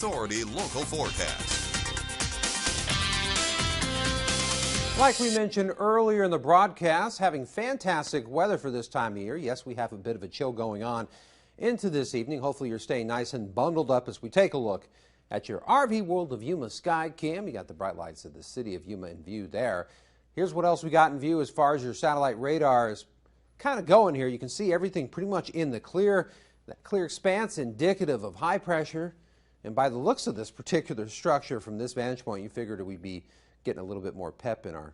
Authority local forecast. Like we mentioned earlier in the broadcast, having fantastic weather for this time of year. Yes, we have a bit of a chill going on into this evening. Hopefully you're staying nice and bundled up as we take a look at your RV World of Yuma sky cam. You got the bright lights of the city of Yuma in view there. Here's what else we got in view as far as your satellite radar is kind of going here. You can see everything pretty much in the clear. That clear expanse indicative of high pressure. And by the looks of this particular structure from this vantage point, you figured we'd be getting a little bit more pep in our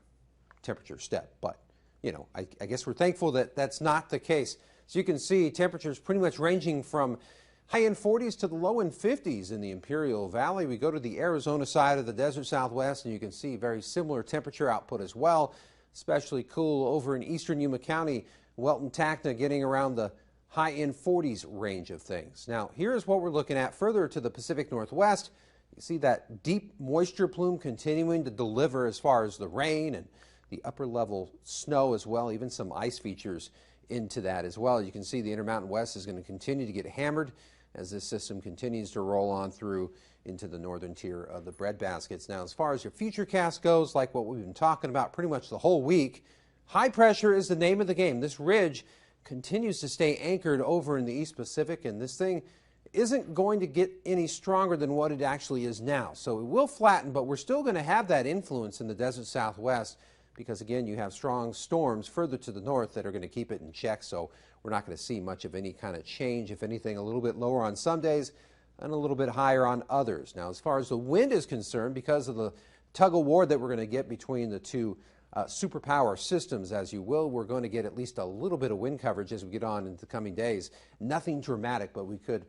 temperature step. But, you know, I guess we're thankful that that's not the case. So you can see temperatures pretty much ranging from high end 40s to the low end 50s in the Imperial Valley. We go to the Arizona side of the desert Southwest, and you can see very similar temperature output as well, especially cool over in eastern Yuma County. Welton, Tacna getting around the high end 40s range of things. Now, here's what we're looking at further to the Pacific Northwest. You see that deep moisture plume continuing to deliver as far as the rain and the upper level snow as well, even some ice features into that as well. You can see the Intermountain West is going to continue to get hammered as this system continues to roll on through into the northern tier of the breadbaskets. Now, as far as your futurecast goes, like what we've been talking about pretty much the whole week, high pressure is the name of the game. This ridge continues to stay anchored over in the East Pacific, and this thing isn't going to get any stronger than what it actually is now. So it will flatten, but we're still going to have that influence in the desert Southwest because, again, you have strong storms further to the north that are going to keep it in check. So we're not going to see much of any kind of change. If anything, a little bit lower on some days and a little bit higher on others. Now, as far as the wind is concerned, because of the tug of war that we're going to get between the two superpower systems, as you will, we're going to get at least a little bit of wind coverage as we get on into the coming days. Nothing dramatic, but we could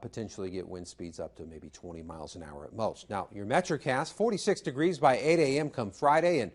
potentially get wind speeds up to maybe 20 miles an hour at most. Now, your Metrocast, 46 degrees by 8 a.m. come Friday, and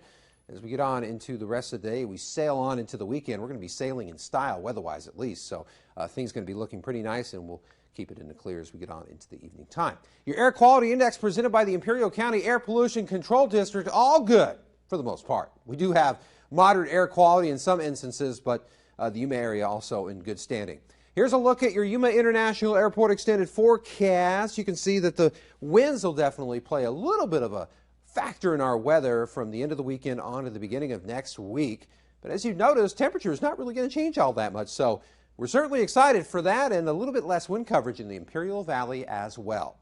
as we get on into the rest of the day, we sail on into the weekend. We're going to be sailing in style, weather-wise at least, so things going to be looking pretty nice, and we'll keep it in the clear as we get on into the evening time. Your Air Quality Index presented by the Imperial County Air Pollution Control District, all good for the most part. We do have moderate air quality in some instances, but the Yuma area also in good standing. Here's a look at your Yuma International Airport extended forecast. You can see that the winds will definitely play a little bit of a factor in our weather from the end of the weekend on to the beginning of next week. But as you notice, temperature is not really going to change all that much. So we're certainly excited for that and a little bit less wind coverage in the Imperial Valley as well.